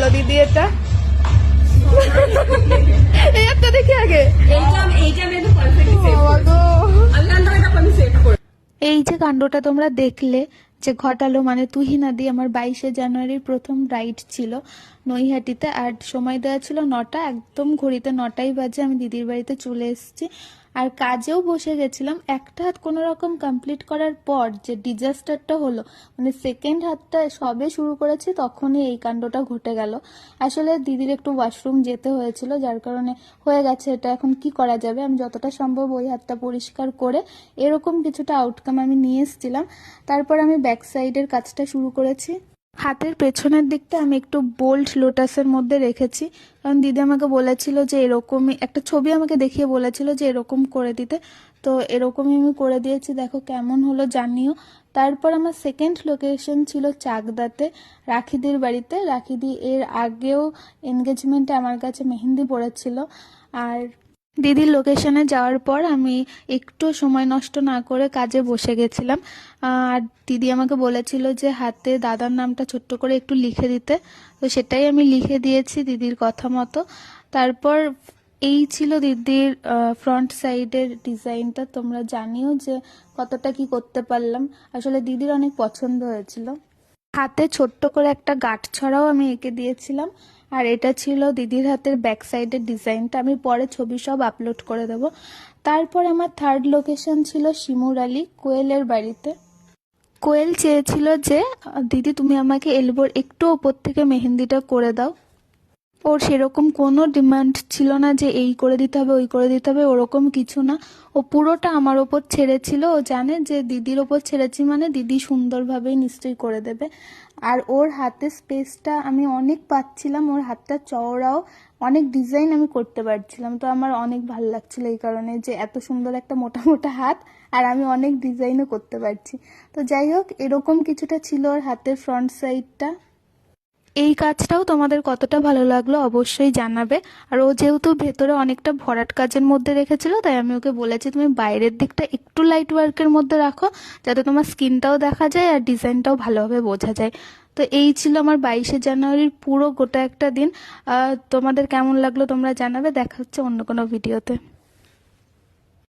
বলো দিদি এটা? এই একটা দেখি আগে। এই যে কাণ্ডটা তোমরা দেখলে যে ঘটালো, মানে তুহিনাদি আমার 22শে জানুয়ারির প্রথম রাইড ছিল নৈহাটিতে, আর সময় দেওয়া ছিল 9টা, একদম ঘড়িতে 9টাই বাজে আমি দিদির বাড়িতে চলে এসেছি। আর কাজেও বসে গেছিলাম। একটা হাত কোনো রকম কমপ্লিট করার পর যে ডিজাস্টারটা হলো, মানে সেকেন্ড হাতটা সবে শুরু করেছি তখনই এই কাণ্ডটা ঘটে গেল। আসলে দিদির একটু ওয়াশরুম যেতে হয়েছিল, যার কারণে হয়ে গেছে এটা। এখন কি করা যাবে, আমি যতটা সম্ভব ওই হাতটা পরিষ্কার করে এরকম কিছুটা আউটকাম আমি নিয়ে এসেছিলাম। তারপর আমি ব্যাক সাইডের কাজটা শুরু করেছি। হাতের পেছনের দিকটা আমি একটু বোল্ড লোটাসের মধ্যে রেখেছি, কারণ দিদি আমাকে বলেছিল যে এরকমই একটা ছবি আমাকে দেখিয়ে বলেছিল যে এরকম করে দিতে, তো এরকমই আমি করে দিয়েছি। দেখো কেমন হলো জানিও। তারপর আমার সেকেন্ড লোকেশন ছিল চাকদাতে, রাখিদির বাড়িতে। রাখিদি এর আগেও এনগেজমেন্টে আমার কাছে মেহেন্দি পড়েছিল। আর দিদির লোকেশনে যাওয়ার পর আমি একটু সময় নষ্ট না করে কাজে বসে গেছিলাম। আর দিদি আমাকে বলেছিল যে হাতে দাদার নামটা ছোট্ট করে একটু লিখে দিতে, তো সেটাই আমি লিখে দিয়েছি দিদির কথা মতো। তারপর এই ছিল দিদির ফ্রন্ট সাইডের ডিজাইনটা। তোমরা জানিও যে কতটা কি করতে পারলাম। আসলে দিদির অনেক পছন্দ হয়েছিল। হাতে ছোট্ট করে একটা গাঁট ছড়াও আমি এঁকে দিয়েছিলাম। আর এটা ছিল দিদির হাতের ব্যাক সাইডের ডিজাইনটা। আমি পরে ছবি সব আপলোড করে দেব। তারপর আমার থার্ড লোকেশন ছিল শিমুর আলী কোয়েলের বাড়িতে। কোয়েল চেয়েছিল যে দিদি তুমি আমাকে এলবোর একটু ওপর থেকে মেহেন্দিটা করে দাও। ওর সেরকম কোনো ডিমান্ড ছিল না যে এই করে দিতে হবে ওই করে দিতে হবে, ওরকম কিছু না। ও পুরোটা আমার ওপর ছেড়েছিল। ও জানে যে দিদির ওপর ছেড়েছি মানে দিদি সুন্দরভাবেই নিশ্চয়ই করে দেবে। আর ওর হাতে স্পেসটা আমি অনেক পাচ্ছিলাম, ওর হাতটা চওড়াও, অনেক ডিজাইন আমি করতে পারছিলাম। তো আমার অনেক ভালো লাগছিল এই কারণে যে এত সুন্দর একটা মোটা মোটা হাত আর আমি অনেক ডিজাইনও করতে পারছি। তো যাই হোক, এরকম কিছুটা ছিল ওর হাতের ফ্রন্ট সাইডটা। এই কাজটাও তোমাদের কতটা ভালো লাগলো অবশ্যই জানাবে। আর ও যেহেতু ভেতরে অনেকটা ভরাট কাজের মধ্যে রেখেছিল, তাই আমি ওকে বলেছি তুমি বাইরের দিকটা একটু লাইট ওয়ার্কের মধ্যে রাখো, যাতে তোমার স্কিনটাও দেখা যায় আর ডিজাইনটাও ভালোভাবে বোঝা যায়। তো এই ছিল আমার 22শে জানুয়ারির পুরো গোটা একটা দিন। তোমাদের কেমন লাগলো তোমরা জানাবে। দেখা হচ্ছে অন্য কোনো ভিডিওতে।